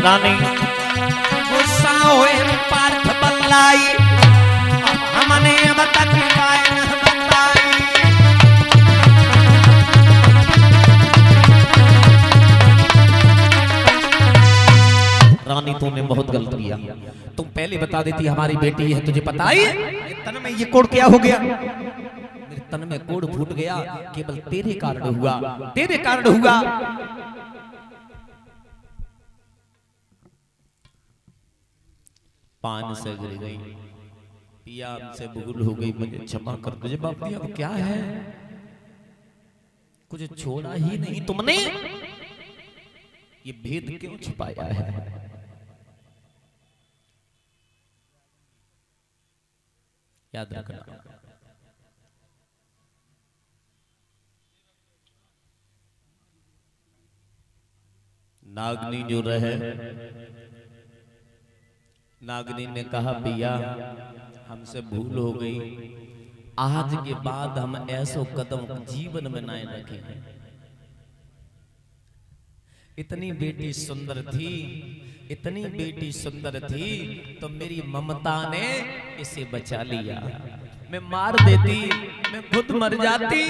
रानी गुस्सा हुए पार्थ बल्लाई, हमने अब तक पाए न बताई। रानी तूने बहुत गलत किया, तुम पहले बता देती हमारी बेटी है, तुझे पता ही तन में ये कोड़ क्या हो गया? मेरे तन में कोड़ फूट गया, केवल तेरे कारण हुआ, तेरे कारण हुआ। पान से गिर गई, पिया से भूल हो गई, मुझे क्षमा कर तुझे बाप दिया। अब क्या है, कुछ छोड़ा ही नहीं तुमने, ये भेद क्यों छुपाया है? याद रखना, नागनी जो रहे, नागनी ने कहा पिया हमसे भूल हो गई, आज के बाद हम ऐसो कदम जीवन में ना रखेंगे। इतनी बेटी सुंदर थी, इतनी बेटी सुंदर थी, तो मेरी ममता ने इसे बचा लिया। मैं मार देती, मैं खुद मर जाती,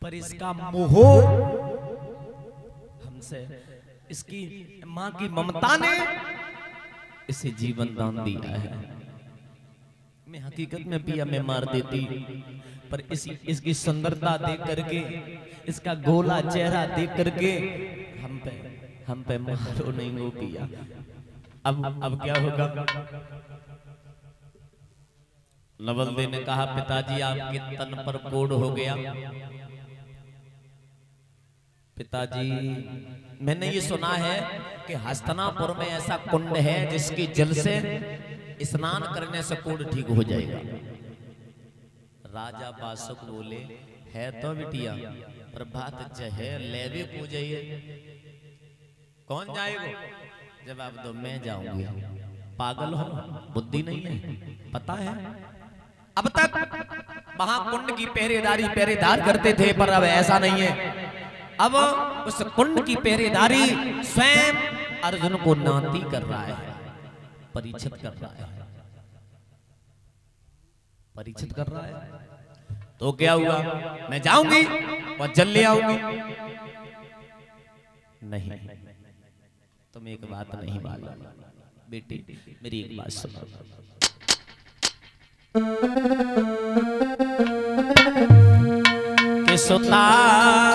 पर इसका मोह हमसे, इसकी मां की ममता ने इसे जीवन दान दिया है। मैं हकीकत में पिया मैं मार देती, पर इसकी सुंदरता देख करके, इसका गोला चेहरा देख करके हम पे मारो नहीं हो पिया। अब क्या होगा? नवलदे ने कहा पिताजी आपके तन पर कोड़ हो गया। पिताजी मैंने ये सुना है कि हस्तिनापुर में ऐसा कुंड है जिसके जल से स्नान करने से कोड़ ठीक हो जाएगा। राजा बासुक बोले है तो बिटिया, पर बात जहे लेवे को जाइए। कौन जाएगा? जवाब दो मैं जाऊंगी। पागल हो, बुद्धि नहीं है? पता है अब तक वहां कुंड की पहरेदार करते थे, पर अब ऐसा नहीं है। अब उस कुंड की पहरेदारी स्वयं अर्जुन को नाती कर रहा है, परीक्षित कर रहा है, परीक्षित कर रहा है। तो क्या हुआ? मैं जाऊंगी और जल ले आऊंगी। नहीं, तुम एक बात नहीं मालूम बेटी, मेरी एक बात सुनो। कि सुता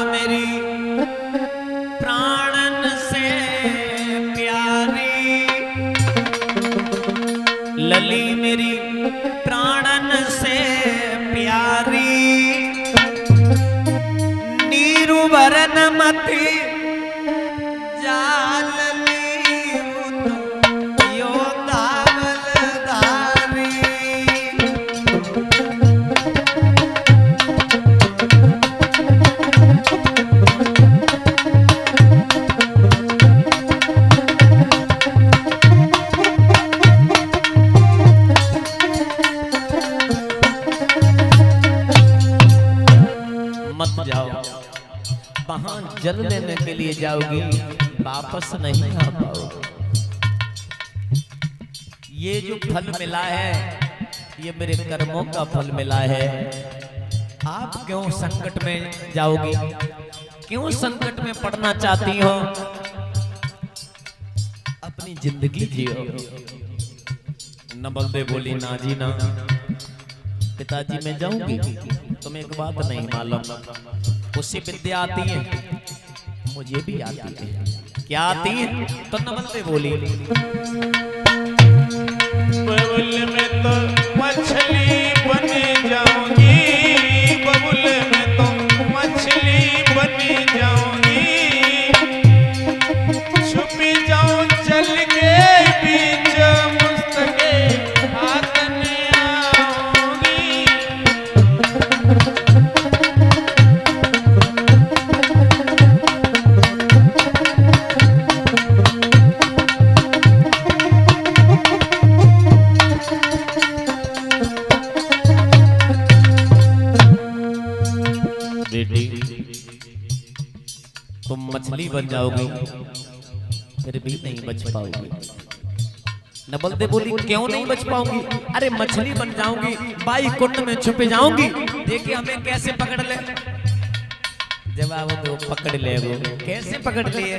मेरी प्राणन से प्यारी, लली मेरी प्राणन से प्यारी, नीरु वरन मति जल लेने के लिए जाओगी, वापस नहीं आ पाओगी। ये जो फल मिला है, ये मेरे कर्मों का फल मिला है। आप क्यों संकट में जाओगी? क्यों संकट में पड़ना चाहती हो? अपनी जिंदगी जियो। नबलदे बोली ना जी ना, पिताजी मैं जाऊंगी। तुम्हें एक बात नहीं मालूम, उससे विद्या आती है, मुझे भी आती है। क्या आती है? तो नबलदे बोली बबुल में तो मछली बन जाऊंगी, बबुल में तो मछली बन जाऊंगी, छुपी जाऊं चल के बीच मुस्तके हाथ में आऊंगी। तुम मछली बन जाओगी फिर भी नहीं बच पाओगी। न बोलते बोली क्यों नहीं बच पाऊंगी? अरे मछली बन जाऊंगी, बाई कुंड में छुप जाऊंगी, देखिए हमें कैसे पकड़ ले। जवाब तो पकड़ ले, वो कैसे पकड़ लिए?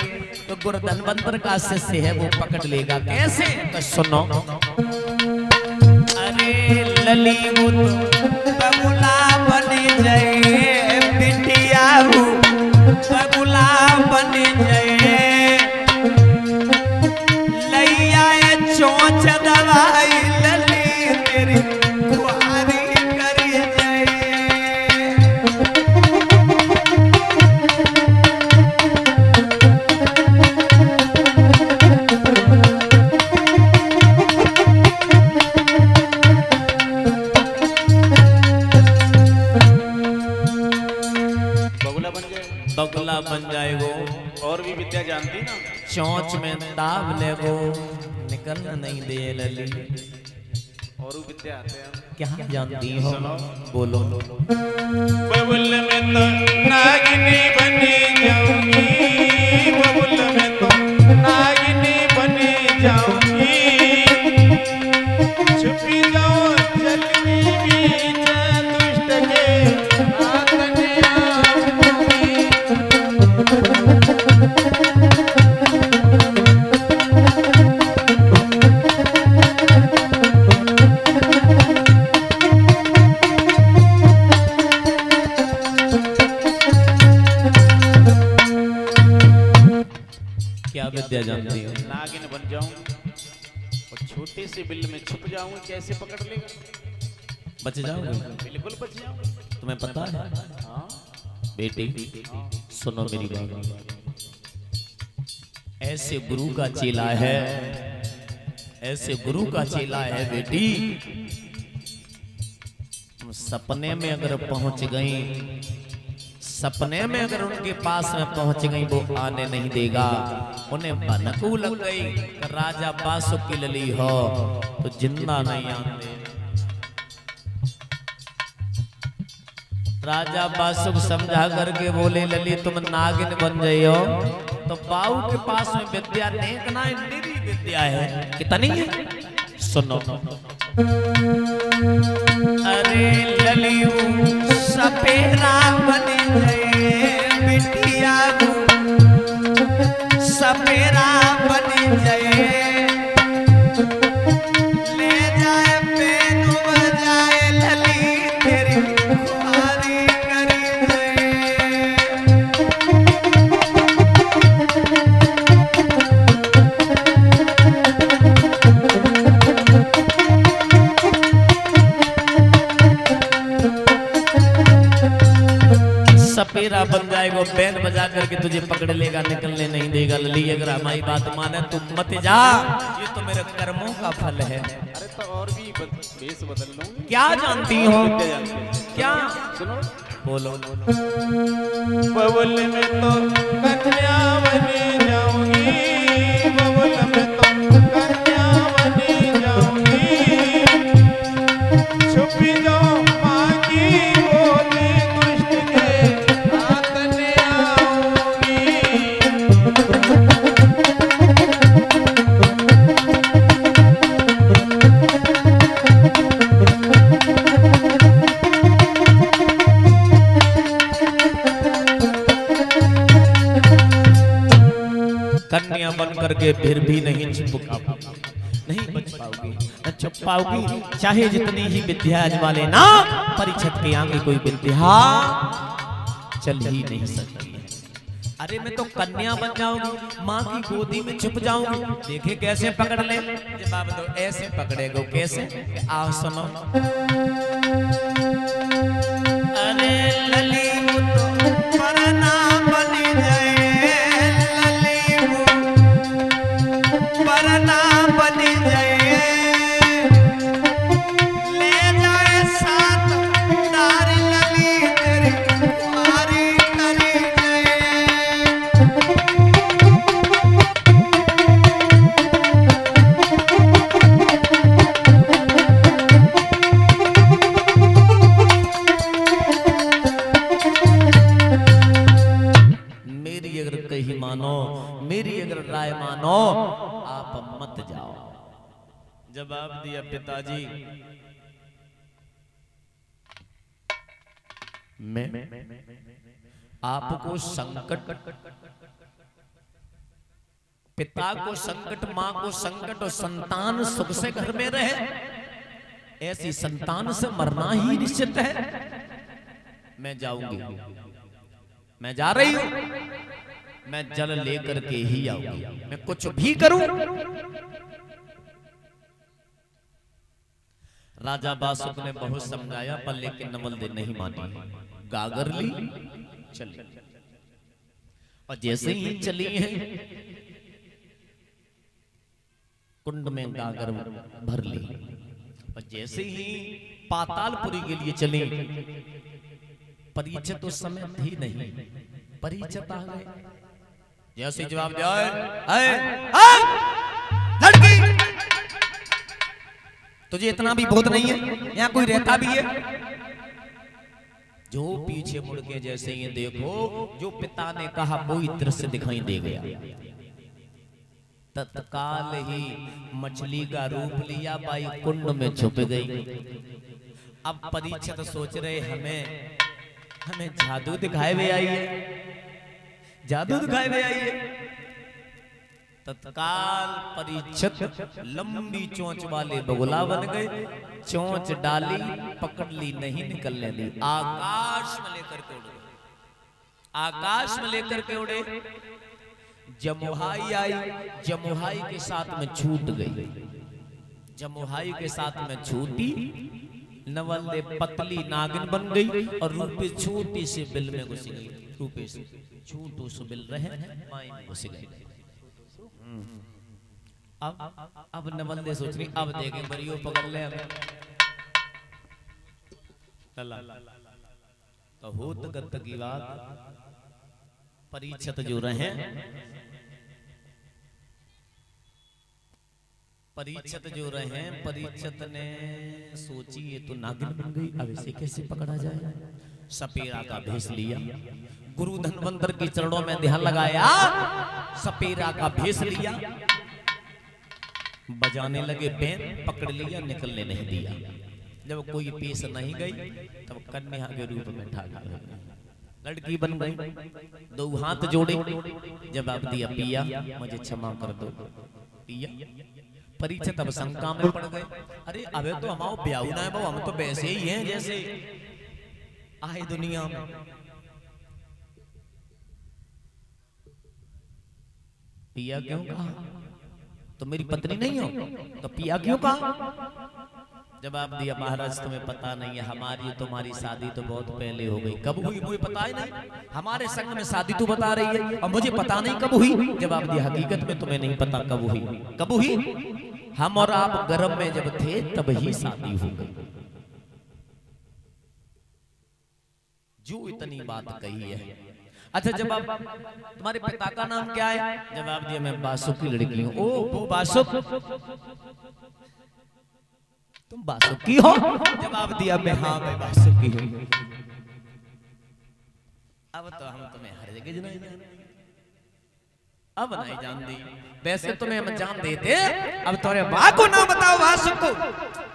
तो गुरुधनवंतर का शिष्य है, वो पकड़ लेगा कैसे? तो सुनो, अरे लली वो बगुला बन जाए, बिटिया वो बगुला बन जाए, लैया चोंच दवाई लली तेरी खुआरी करी जाए। बगुला बन जाएगो। और भी विद्या जानती ना? चोंच में दाब लेगो, निकल नहीं दे लली। और विद्या आते हैं क्या जानती हो? बोलो। बबुल में तो नागिनी बनी जाऊंगी, बबुल में तो नागिनी बनी जाऊंगी, छुपी जाऊं जल में बीच दुष्ट के हाथ में आऊंगी। क्या विद्या जानती हो? नागिन बन जाऊं और छोटे से बिल में छुप जाऊं, कैसे पकड़ लेगा? बच जाओगे? बिल्कुल बच जाऊं। तुम्हें पता है? हाँ बेटी सुनो मेरी बात। ऐसे गुरु का चेला है, ऐसे गुरु का चेला है बेटी, तुम सपने में अगर पहुंच गई, सपने में अगर उनके पास में पहुंच गई, वो आने नहीं देगा। उन्हें भनकू लग गई राजा बासुक की लली हो तो जिंदा नहीं आते। राजा बासुक समझा करके बोले लली तुम नागिन बन गई हो, तो बाऊ के पास में विद्या नेक ना निरी विद्या है। कितनी है? सुनो, अरे ललियू सपेरा बन गए, बिटिया सपेरा बन गए, ले जाए पेन बजाए लली तेरी खुआरी करी जाए। सपेरा बन जाएगा, बैन बजा करके तुझे पकड़ लेगा, निकलने नहीं देगा लली। अगर हमारी बात माने तो मत जा, ये तो मेरे कर्मों का फल है। अरे तो और भी भेष बदल लूं। क्या जानती हो? क्या? सुनो, बोलो। बबुल में तो कन्या बनी जाऊंगी, बबुल में तो कन्या बनी जाऊंगी, छुपी जाऊं माँ की गोदी दुष्ट के हाथ में आऊंगी। कन्या बन करके फिर भी नहीं छुपा, नहीं बच पाओगी, न छुप पाओगी, चाहे जितनी ही विद्या आजमा लेना, परीक्षित के आगे कोई विद्या चल ही नहीं सकती। अरे मैं तो कन्या बन जाऊंगी, माँ की गोदी में छुप जाऊंगी, देखे कैसे पकड़ ले। जवाब तो ऐसे पकड़ेगा। कैसे? आओ सुनो, अरे लली तो परना बन जाए, परना बन जाए, ले जाए साथ नारी लली तेरी कुमारी करी जाए। मानो, मेरी अगर राय मानो आप मत जाओ। जवाब दिया पिताजी मैं आपको संकट, पिता को संकट, मां को संकट और संतान सुख से घर में रहे, ऐसी संतान से मरना ही निश्चित है। मैं जाऊंगी, मैं जा रही हूं, मैं जल लेकर के ही आऊंगी, मैं कुछ भी करूं। राजा बासुक ने बहुत समझाया पर लेकिन नवल दे नहीं मानी, गागर ली चली। और जैसे ही चली है कुंड में गागर भर ली, और जैसे ही पातालपुरी के लिए चली, परीक्षित उस समय थी नहीं, परीक्षित आ गए। जैसे जवाब दिया लड़की तुझे इतना भी बोध नहीं है, यहाँ कोई रहता भी है? जो पीछे मुड़ के जैसे ही देखो, जो पिता ने कहा वही दृश्य दिखाई दे गया। तत्काल ही मछली का रूप लिया, बाई कुंड में छुप गई। अब परीक्षित सोच रहे हमें जादू दिखाए हुए आई है, जादू दिखाए हुए आई है। तत्काल परीक्षित लंबी चोंच वाले बगुला बन गए, चोंच डाली, पकड़ ली, नहीं निकलने दी, आकाश में लेकर के उड़े, आकाश में लेकर के उड़े। जमुहाई आई, जमुहाई के साथ में छूट गई, जमुहाई के साथ में छूटी, नवल दे पतली नागिन बन गई और रूपे छोटी सी बिल में घुस गई। रूपे से छोटू सी बिल रहे माई में घुस गई। अब नवल दे सोच रही अब देखे बरियो पकड़ ले तो होत गत की बात। परीक्षित जो रहे, परीक्षित जो रहे, परीक्षित ने सोची ये तो नागिन बन गई, अब इसे कैसे पकड़ा जाए। सपेरा का भेष लिया, गुरु धनवंतर के चरणों में ध्यान लगाया, सपेरा का भेष लिया, बजाने लगे बेन, पकड़ लिया, निकलने नहीं दिया। जब कोई पेश नहीं गई तब कन्या के रूप में ठाकुर लड़की बन गई, दो हाथ जोड़े, जवाब दिया पिया मुझे क्षमा कर दो। पिया परीक्षित अब शंका में पड़ गए, अरे अबे तो हमारा ब्याह ना है, वो हम तो वैसे ही हैं जैसे आए दुनिया में। पिया क्यों कहा? तो मेरी पत्नी नहीं हो तो पिया क्यों कहा? जवाब दिया महाराज तुम्हें पता नहीं है, हमारी तुम्हारी शादी तो बहुत पहले हो गई। कब हुई मुझे पता ही नहीं, हमारे संग में शादी तू बता रही है और मुझे पता नहीं कब हुई। जवाब दिया हकीकत में तुम्हें नहीं पता कब हुई। कब हुई? हम और आप गर्भ में जब थे तब ही शादी हो गई। जो इतनी बात कही है। अच्छा जवाब तुम्हारे पिता का नाम क्या है? जवाब दिया मैं बासुक की लड़की हूँ। ओ वो बासुक, तुम बासुकी हो? जवाब दिया मैं हाँ मैं बासुकी हूँ। अब तो हम तुम्हें हर जगह नहीं जानते, अब नहीं जानती, वैसे तुम्हें हम जान देते। अब तुम्हारे माँ को ना बताओ बासुक को,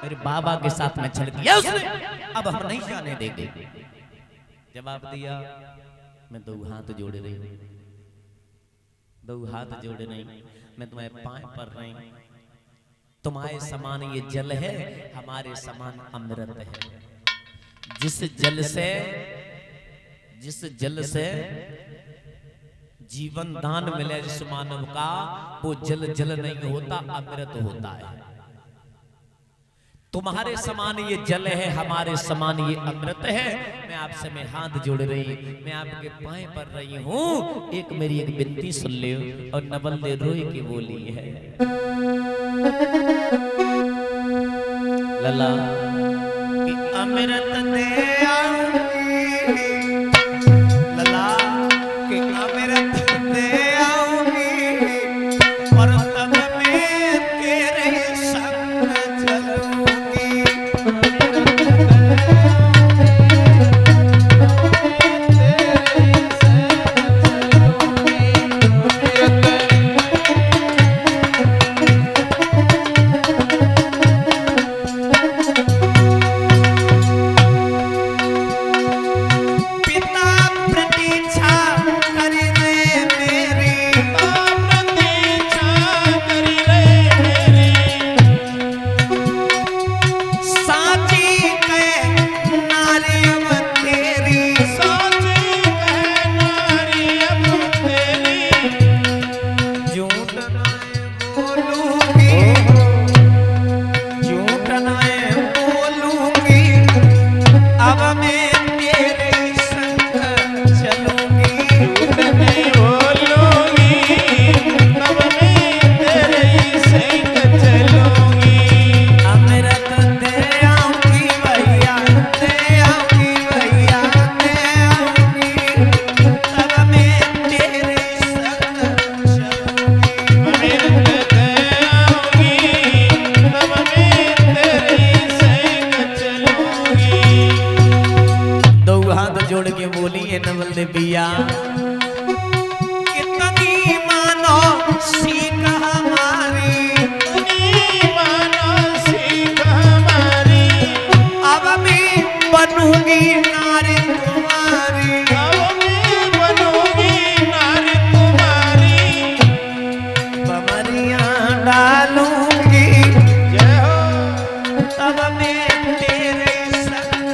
मेरे बाबा के साथ में छल दिया उसने, अब हम नहीं जाने देंगे। जवाब दिया मैं दो हाथ जोड़े रही, दो हाथ जोड़े नहीं, मैं तुम्हारे पांव पर रही। तुम्हारे समान ये जल है, हमारे समान अमृत है। जिस जल से जीवन दान मिले जिस मानव का, वो जल जल नहीं होता, अमृत होता है। तुम्हारे समान ये जल है, हमारे समान ये अमृत है। मैं आपसे मैं हाथ जोड़ रही, मैं आपके पांव पर रही हूँ। एक मेरी एक विनती सुन ले। और नवल दे रोई की बोली है लला कि अमृत दे आऊंगी, लला कि अमृत दे आऊंगी, और तब मैं तेरे संग चलूंगी। नवल बिया कितनी मानो सीख हमारी, मानो सीख हमारी, अब मैं बनूंगी नारी तुम्हारी, अब मैं बनूंगी नारी तुम्हारी, बमरियां डालूंगी जय हो तब मैं तेरे संग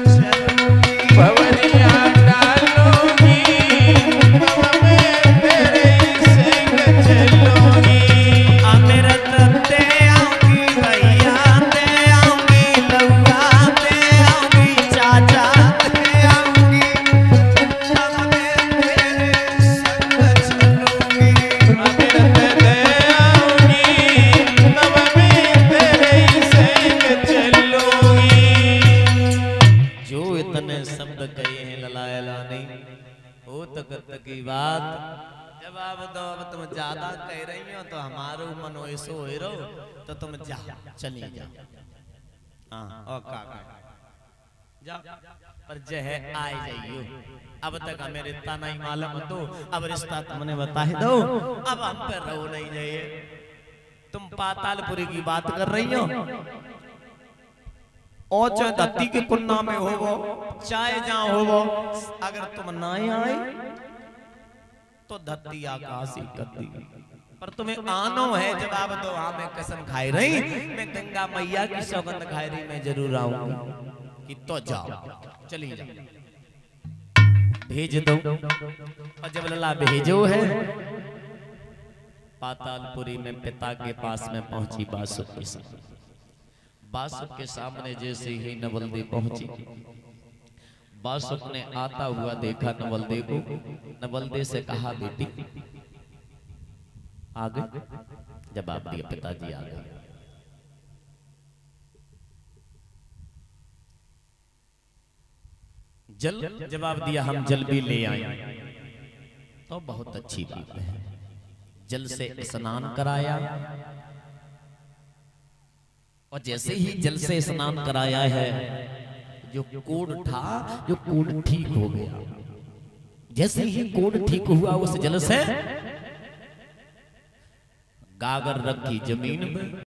चलूंगी, भवरिया डालूंगी, अब मैं तेरे संग चलूंगी, अमृत ते आऊंगी भैया ते आऊंगी लौआ ते आऊंगी चाचा ते आऊंगी तब मैं तेरे संग चलूंगी, अमृत दे आऊंगी, तब मैं तेरे संग चलूंगी। जो इतने शब्द कहे हैं ललाए लानी हो तक की बात जवाब दो। अब तुम ज्यादा कह रही हो तो हमारो मन ऐसो हो रहो तो तुम जा चली जाओ। हाँ और का जाओ पर जह आए जाइयो। अब तक हमें रिश्ता नहीं मालूम दो, अब रिश्ता तुमने बता ही दो। अब हम पे रहो नहीं जाइए। तुम पातालपुरी की बात कर रही हो और चाहे धरती के कुन्ना में हो वो चाहे जहां हो वो, अगर तुम ना आए तो धरती आकाश ही कर दी। पर तुम्हें आनो है जवाब दो। हाँ मैं कसम खाई रही, मैं गंगा मैया की सौगंध खाई रही, मैं जरूर आऊंगी कि तो जाओ चली जाओ भेज दो। और जब लला भेजो है पातालपुरी में पिता के पास में पहुंची बासुकी से। बासुक के सामने जैसे ही नवलदे पहुंची, बासुक ने आता हुआ देखा नवलदे को। नवलदे से कहा बेटी आ गए? जवाब दिया पिताजी आ गए। जल? जवाब दिया हम जल भी ले आए। तो बहुत अच्छी बात है। जल से स्नान कराया और जैसे ही जल से स्नान कराया है जो कोढ़ था, जो कोढ़ ठीक हो गया। जैसे ही कोढ़ ठीक हुआ उस जल से गागर रखी जमीन में,